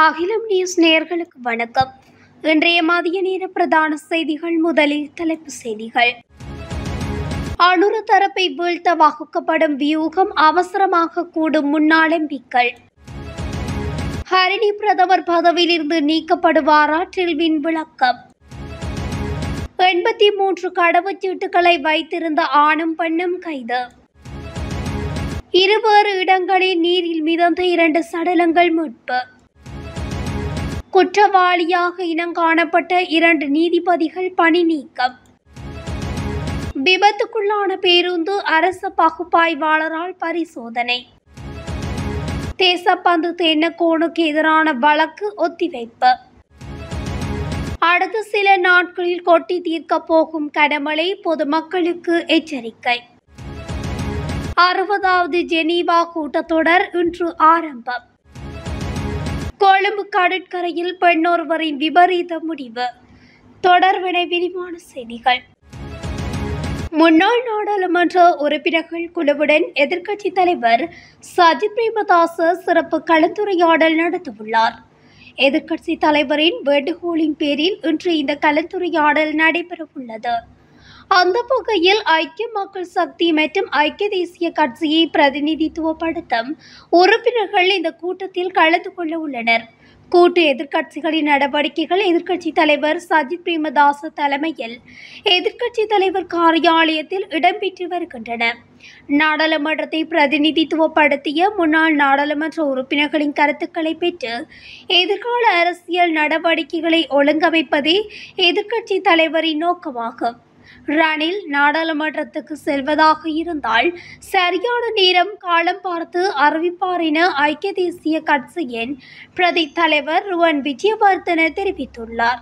அகிலம் நியூஸ் நேயர்களுக்கு வணக்கம். இன்றைய மதிய நேர பிரதான செய்திகள். முதலில் தலைப்புச் செய்திகள். அனுர தரப்பை வீழ்த்த வகுக்கப்படும் வியூகம் அவசரமாக கூடும் முன்னாள் எம்பிக்கள். ஹரிணி பிரதமர் பதவியிலிருந்து நீக்கப்படுவாரா? டில்வின் விளக்கம். 83 கடவுச்சீட்டுகளை வைத்திருந்த ஆணும் பெண்ணும் கைது. இருவேறு இடங்களில் நீரில் மிதந்த 2 சடலங்கள் மீட்பு. குற்றவாளியாக இனங்காணப்பட்ட 2 நீதிபதிகள் பணி நீக்கம். விபத்துக்குள்ளான பேருந்து அரச பகுப்பாய்வாளரால் பரிசோதனை. தேசப்பந்து தென்னக்கோனுக்கு எதிரான வழக்கு ஒத்திவைப்பு. அடுத்த சில நாட்களில் கொட்டி தீர்க்கப் போகும் கனமழை, பொதுமக்களுக்கு எச்சரிக்கை. 60வது ஜெனீவா கூட்டத்தொடர் இன்று ஆரம்பம். கொழும்பு கடற்கரையில் பெண்ணொருவரின் விபரீத முடிவு. தொடர்பினை விரிவான செய்திகள். முன்னாள் நாடாளுமன்ற உறுப்பினர்கள் குழுவுடன் எதிர்க்கட்சித் தலைவர் சஜித் பிரேமதாச சிறப்பு கலந்துரையாடல் நடத்தவுள்ளார். எதிர்க்கட்சித் தலைவரின் வேண்டுகோளின் பேரில் இன்று இந்த கலந்துரையாடல் நடைபெறவுள்ளது. அந்த வகையில் ஐக்கிய மக்கள் சக்தி மற்றும் ஐக்கிய தேசிய கட்சியை பிரதிநிதித்துவப்படுத்தும் உறுப்பினர்கள் இந்த கூட்டத்தில் கலந்து கொள்ள உள்ளனர். கூட்டு எதிர்க்கட்சிகளின் நடவடிக்கைகள் எதிர்க்கட்சித் தலைவர் சஜித் பிரேமதாச தலைமையில் எதிர்க்கட்சித் தலைவர் காரியாலயத்தில் இடம்பெற்று வருகின்றன. நாடாளுமன்றத்தை பிரதிநிதித்துவப்படுத்திய முன்னாள் நாடாளுமன்ற உறுப்பினர்களின் கருத்துக்களை பெற்று எதிர்கால அரசியல் நடவடிக்கைகளை ஒழுங்கமைப்பதே எதிர்க்கட்சித் தலைவரின் நோக்கமாகும். ரணில் நாடாளுமன்றத்துக்கு செல்வதாக இருந்தால் சரியான நேரம் காலம் பார்த்து அறிவிப்பார் என ஐக்கிய தேசிய கட்சியின் பிரதி தலைவர் ருவன் விஜயவர்தன தெரிவித்துள்ளார்.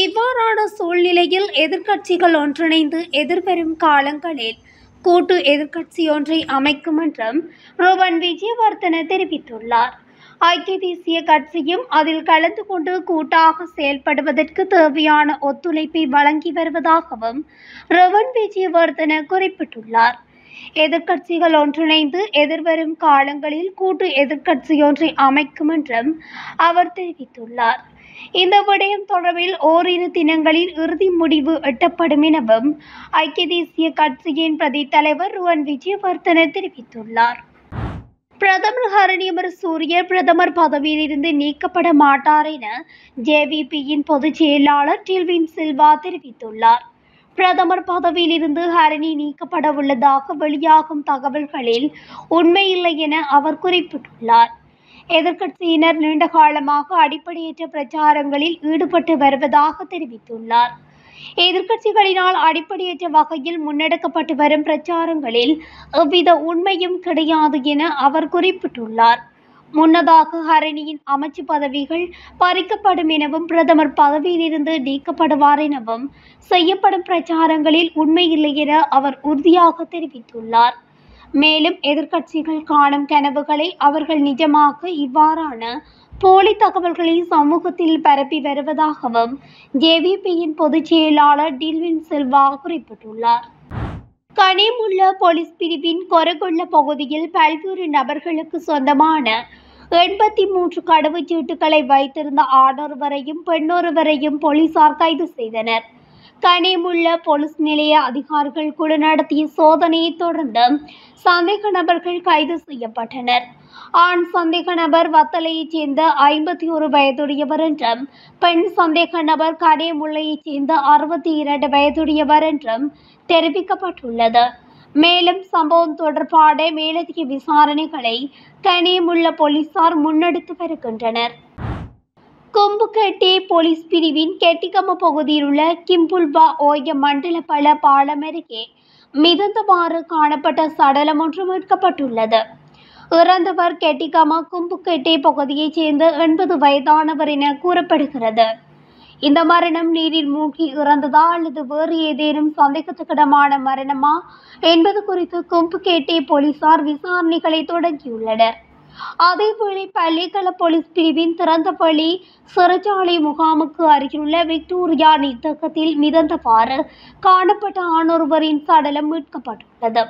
இவ்வாறான சூழ்நிலையில் எதிர்க்கட்சிகள் ஒன்றிணைந்து எதிர்வரும் காலங்களில் கூட்டு எதிர்க்கட்சி ஒன்றை அமைக்கும் என்றும் ருவன் விஜயவர்தன தெரிவித்துள்ளார். ஐக்கிய தேசிய கட்சியும் அதில் கலந்து கொண்டு கூட்டாக செயல்படுவதற்கு தேவையான ஒத்துழைப்பை வழங்கி வருவதாகவும் ருவன் விஜயவர்தன குறிப்பிட்டுள்ளார். எதிர்க்கட்சிகள் ஒன்றிணைந்து எதிர்வரும் காலங்களில் கூட்டு எதிர்க்கட்சி ஒன்றை அமைக்கும் என்றும் அவர் தெரிவித்துள்ளார். இந்த விடயம் தொடர்பில் ஓரிரு தினங்களில் இறுதி முடிவு எட்டப்படும் எனவும் ஐக்கிய தேசிய கட்சியின் பிரதி தலைவர் ருவன் விஜயவர்தன தெரிவித்துள்ளார். பிரதமர் ஹரிணி அமரசூரிய பிரதமர் பதவியிலிருந்து நீக்கப்பட மாட்டார் என ஜேவிபியின் பொதுச் செயலாளர் டில்வின் சில்வா தெரிவித்துள்ளார். பிரதமர் பதவியிலிருந்து ஹரிணி நீக்கப்பட உள்ளதாக வெளியாகும் தகவல்களில் உண்மையில்லை என அவர் குறிப்பிட்டுள்ளார். எதிர்க்கட்சியினர் நீண்ட காலமாக அடிப்படையற்ற பிரச்சாரங்களில் ஈடுபட்டு வருவதாக தெரிவித்துள்ளார். எதிர்க்கட்சிகளினால் அடிப்படையற்ற வகையில் முன்னெடுக்கப்பட்டு வரும் பிரச்சாரங்களில் எவ்வித உண்மையும் கிடையாது என அவர் குறிப்பிட்டுள்ளார். முன்னதாக ஹரிணியின் அமைச்சு பதவிகள் பறிக்கப்படும் எனவும் பிரதமர் பதவியிலிருந்து நீக்கப்படுவார் எனவும் செய்யப்படும் பிரச்சாரங்களில் உண்மையில்லை என அவர் உறுதியாக தெரிவித்துள்ளார். மேலும் எதிர்க்கட்சிகள் காணும் கனவுகளை அவர்கள் நிஜமாக்க இவ்வாறான போலி தகவல்களை சமூகத்தில் பரப்பி வருவதாகவும் ஜேவிபியின் பொதுச் செயலாளர் டில்வின் சில்வா குறிப்பிட்டுள்ளார். கனிமுள்ள போலீஸ் பிரிவின் கொரகொள்ள பகுதியில் பல்வேறு நபர்களுக்கு சொந்தமான 83 கடவுச்சீட்டுகளை வைத்திருந்த ஆணொருவரையும் பெண்ணொருவரையும் போலீசார் கைது செய்தனர். கனிமுள்ள போலீஸ் நிலைய அதிகாரிகள் குழு நடத்திய சோதனையை தொடர்ந்து சந்தேக நபர்கள் கைது செய்யப்பட்டனர். ஆண் சந்தேக நபர் வத்தலையைச் சேர்ந்த 51 வயதுடையவர் என்றும் பெண் சந்தேக நபர் கனிமுல்லையைச் சேர்ந்த 62 வயதுடையவர் என்றும் தெரிவிக்கப்பட்டுள்ளது. மேலும் சம்பவம் தொடர்பான மேலதிக விசாரணைகளை கனிமுள்ள போலீசார் முன்னெடுத்து வருகின்றனர். கொம்புக்கெட்டே போலீஸ் பிரிவின் கெட்டிகம பகுதியில் உள்ள கிம்புல்வா ஓய மண்டல பல பாலம் அருகே மிதந்தவாறு காணப்பட்ட சடலம் ஒன்று மீட்கப்பட்டுள்ளது. இறந்தவர் கெட்டிகம கொம்புக்கெட்டே பகுதியைச் சேர்ந்த 80 வயதானவர் என கூறப்படுகிறது. இந்த மரணம் நீரில் மூழ்கி இறந்ததா அல்லது வேறு ஏதேனும் சந்தேகத்துக்கிடமான மரணமா என்பது குறித்து கொம்புக்கெட்டே போலீசார் விசாரணைகளை தொடங்கியுள்ளனர். அதேவேளை பள்ளிக்கல போலீஸ் பிரிவின் திறந்தவெளி சிறைச்சாலை முகாமுக்கு அருகிலுள்ள விக்டோரியா நீர்த்தேக்கத்தில் மிதந்தவாறு காணப்பட்ட ஆணொருவரின் சடலம் மீட்கப்பட்டுள்ளது.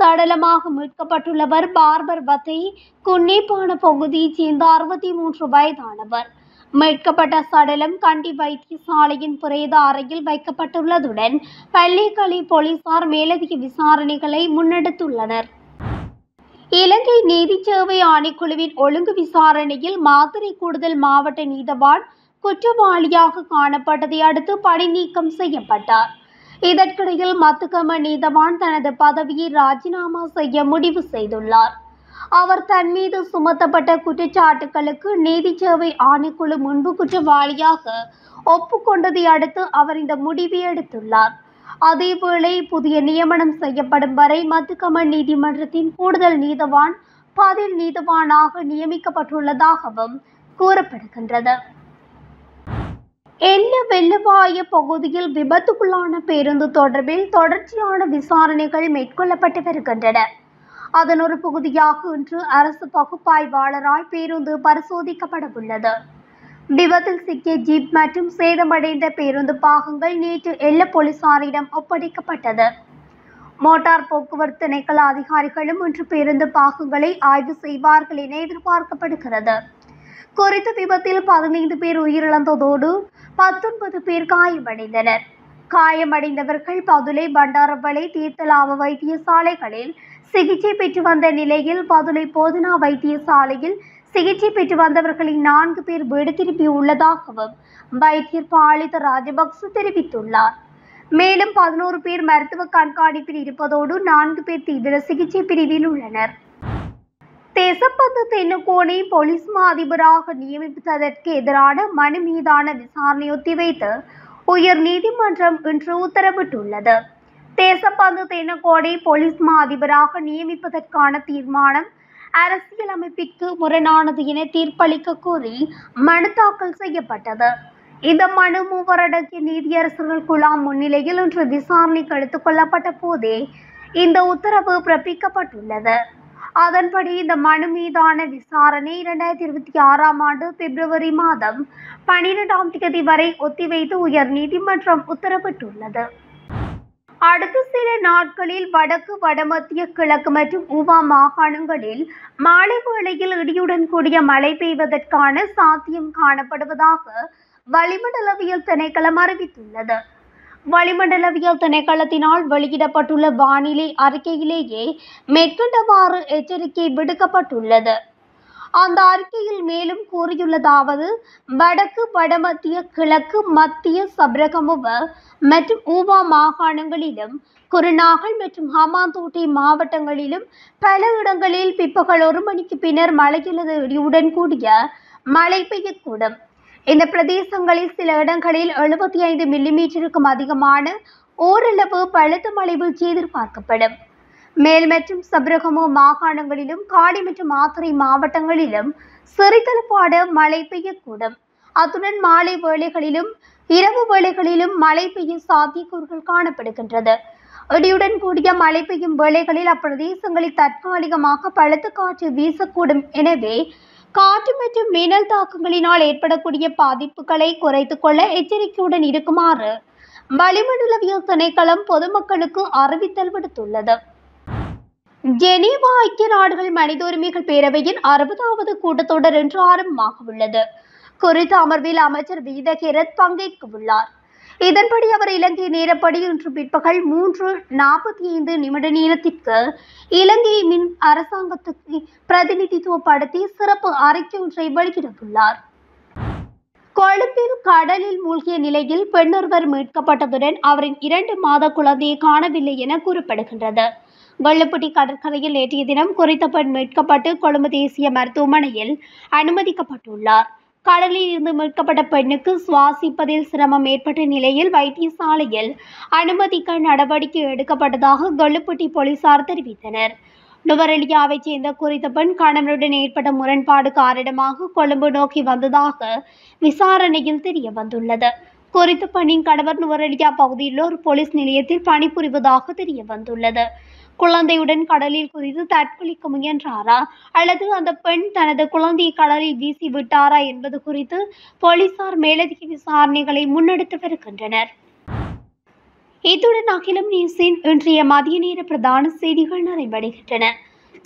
சடலமாக மீட்கப்பட்டுள்ளவர் பார்பர் வத்தை குன்னிப்பான பகுதியைச் சேர்ந்த 63 வயதானவர். மீட்கப்பட்ட சடலம் கண்டி வைத்தியசாலையின் பிரேத அறையில் வைக்கப்பட்டுள்ளதுடன் பள்ளிக்கலை போலீசார் மேலதிக விசாரணைகளை முன்னெடுத்துள்ளனர். இலங்கை நீதிச்சேவை ஆணைக்குழுவின் ஒழுங்கு விசாரணையில் மாத்தறை கூடுதல் மாவட்ட நீதவான் குற்றவாளியாக காணப்பட்டதை அடுத்து பணி நீக்கம் செய்யப்பட்டார். இதற்கிடையில் மத்துகம நீதவான் தனது பதவியை ராஜினாமா செய்ய முடிவு செய்துள்ளார். அவர் தன் மீது சுமத்தப்பட்ட குற்றச்சாட்டுகளுக்கு நீதிச்சேவை ஆணைக்குழு முன்பு குற்றவாளியாக ஒப்புக்கொண்டதை அடுத்து அவர் இந்த முடிவை எடுத்துள்ளார். அதேவேளை புதிய நியமனம் செய்யப்படும் வரை மத்துகம நீதிமன்றத்தின் கூடுதல் நீதவான் பதில் நீதவானாக நியமிக்கப்பட்டுள்ளதாகவும் கூறப்படுகின்றது. எல்ல வெள்ளவாய பகுதியில் விபத்துக்குள்ளான பேருந்து தொடர்பில் தொடர்ச்சியான விசாரணைகள் மேற்கொள்ளப்பட்டு வருகின்றன. அதன் ஒரு பகுதியாக இன்று அரசு பகுப்பாய்வாளரால் பேருந்து பரிசோதிக்கப்பட உள்ளது. விபத்தில் சிக்கிய ஜீப் மற்றும் சேதமடைந்த பேருந்து பாகங்கள் நேற்று எல்ல போலீசாரிடம் ஒப்படைக்கப்பட்டது. மோட்டார் போக்குவரத்து திணைக்கள அதிகாரிகளும் இன்று பேருந்து பாகங்களை ஆய்வு செய்வார்கள் என எதிர்பார்க்கப்படுகிறது. குறித்த விபத்தில் 15 பேர் உயிரிழந்ததோடு 19 பேர் காயமடைந்தனர். காயமடைந்தவர்கள் பதுளை, பண்டாரவளை, தீர்த்தலாவ வைத்தியசாலைகளில் சிகிச்சை பெற்று வந்த நிலையில் பதுளை போதனா வைத்தியசாலையில் சிகிச்சை பெற்று வந்தவர்களில் 4 பேர் வீடு திரும்பியுள்ளதாகவும் வைத்தியர் பாலித ராஜபக்ச தெரிவித்துள்ளார். மேலும் 11 பேர் மருத்துவ கண்காணிப்பில் இருப்பதோடு 4 பேர் தீவிர சிகிச்சை பிரிவில் உள்ளனர். தேசப்பந்து தென்னுகோனை போலீஸ் மா அதிபராக நியமிப்பதற்கு எதிரான மனு மீதான விசாரணை ஒத்திவைத்து உயர் நீதிமன்றம் இன்று உத்தரவிட்டுள்ளது. தேசப்பந்து தென்னுகோனை போலீஸ் மா அதிபராக நியமிப்பதற்கான தீர்மானம் அரசியலமைப்பிற்கு முரணானது என தீர்ப்பளிக்க கோரி மனு தாக்கல் செய்யப்பட்டது. இந்த மனு 3 அடங்கிய நீதியரசர்கள் குழாம் முன்னிலையில் இன்று விசாரணைக்கு எடுத்துக் கொள்ளப்பட்ட போதே இந்த உத்தரவு பிறப்பிக்கப்பட்டுள்ளது. அதன்படி இந்த மனு மீதான விசாரணை 2026ஆம் ஆண்டு பிப்ரவரி மாதம் 12ஆம் தேதி வரை ஒத்திவைத்து உயர் நீதிமன்றம் உத்தரவிட்டுள்ளது. அடுத்த சில நாட்களில் வடக்கு, வடமத்திய, கிழக்கு மற்றும் ஊவா மாகாணங்களில் மாலை வேளையில் இடியுடன் கூடிய மழை பெய்வதற்கான சாத்தியம் காணப்படுவதாக வளிமண்டலவியல் திணைக்களம் அறிவித்துள்ளது. வளிமண்டலவியல் திணைக்களத்தினால் வெளியிடப்பட்டுள்ள வானிலை அறிக்கையிலேயே மேற்கண்டவாறு எச்சரிக்கை விடுக்கப்பட்டுள்ளது. அந்த அறிக்கையில் மேலும் கூறியுள்ளதாவது: வடக்கு, வடமத்திய, கிழக்கு, மத்திய, சப்ரகமுவ மற்றும் ஊவா மாகாணங்களிலும் குருநாகல் மற்றும் ஹமாந்தோட்டை மாவட்டங்களிலும் பல இடங்களில் பிற்பகல் 1 மணிக்கு பின்னர் மழை அல்லது இடியுடன் கூடிய மழை பெய்யக்கூடும். இந்த பிரதேசங்களில் சில இடங்களில் 75 மில்லிமீட்டருக்கும் அதிகமான ஓரளவு பலத்த மழை வீழ்ச்சி எதிர்பார்க்கப்படும். மேல் மற்றும் சப்ரகமு மாகாணங்களிலும் காலி மற்றும் மாத்தறை மாவட்டங்களிலும் சிறிதளவான மழை பெய்யக்கூடும். அத்துடன் மாலை வேளைகளிலும் இரவு வேளைகளிலும் மழை பெய்ய சாத்தியக்கூறுகள் காணப்படுகின்றது. இடியுடன் கூடிய மழை பெய்யும் வேளைகளில் அப்பிரதேசங்களில் தற்காலிகமாக பலத்த காற்று வீசக்கூடும். எனவே காற்று மற்றும் மின்னல் தாக்கங்களினால் ஏற்படக்கூடிய பாதிப்புகளை குறைத்துக் கொள்ள எச்சரிக்கையுடன் இருக்குமாறு வளிமண்டலவியல் திணைக்களம் பொதுமக்களுக்கு அறிவித்தல் விடுத்துள்ளது. ஜெனீவா ஐக்கிய நாடுகள் மனித உரிமைகள் பேரவையின் 60வது கூட்டத்தொடர் இன்று ஆரம்பமாக உள்ளது. குறித்த அமர்வில் அமைச்சர் வீதகேரத் பங்கேற்க உள்ளார். இதன்படி அவர் இலங்கை நேரப்படி இன்று பிற்பகல் 3:45 நேரத்திற்கு இலங்கை மின் அரசாங்கத்துக்கு பிரதிநிதித்துவப்படுத்தி சிறப்பு அறிக்கை ஒன்றை வெளியிடவுள்ளார். கொழும்பில் கடலில் மூழ்கிய நிலையில் பெண்ணொருவர் மீட்கப்பட்டதுடன் அவரின் 2 மாத குழந்தையை காணவில்லை என கூறப்படுகின்றது. வெள்ளப்பட்டி கடற்கரையில் நேற்றைய தினம் குறித்த பெண் மீட்கப்பட்டு கொழும்பு தேசிய மருத்துவமனையில் அனுமதிக்கப்பட்டுள்ளார். கடலில் இருந்து மீட்கப்பட்ட பெண்ணுக்கு சுவாசிப்பதில் சிரமம் ஏற்பட்ட நிலையில் வைத்தியசாலையில் அனுமதிக்க நடவடிக்கை எடுக்கப்பட்டதாக கொள்ளுப்பட்டி போலீசார் தெரிவித்தனர். நுவரெலியாவைச் சேர்ந்த குறித்த பெண் கணவனுடன் ஏற்பட்ட முரண்பாடு காரணமாக கொழும்பு நோக்கி வந்ததாக விசாரணையில் தெரிய வந்துள்ளது. குறித்த பெண்ணின் கணவர் நுவரெலியா பகுதியில் ஒரு போலீஸ் நிலையத்தில் பணிபுரிவதாக தெரிய வந்துள்ளது. குழந்தையுடன் கடலில் குதித்து தற்கொலைக்க முயன்றாரா அல்லது அந்த பெண் தனது குழந்தையை கடலில் வீசி விட்டாரா என்பது குறித்து போலீசார் மேலதிக விசாரணைகளை முன்னெடுத்து வருகின்றனர். இத்துடன் அகிலம் நியூஸின் இன்றைய மதிய நேர பிரதான செய்திகள் நிறைவடைகின்றன.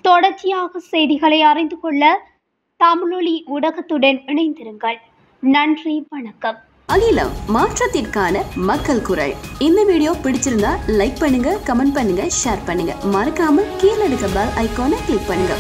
தொடர்ச்சியாக செய்திகளை அறிந்து கொள்ள தமிழொலி ஊடகத்துடன் இணைந்திருங்கள். நன்றி, வணக்கம். அகிலம் மாற்றத்திற்கான மக்கள் குரல். இந்த வீடியோ பிடிச்சிருந்தா லைக் பண்ணுங்க, கமெண்ட் பண்ணுங்க, ஷேர் பண்ணுங்க. மறக்காம கீழே இருக்க பெல் ஐகானை கிளிக் பண்ணுங்க.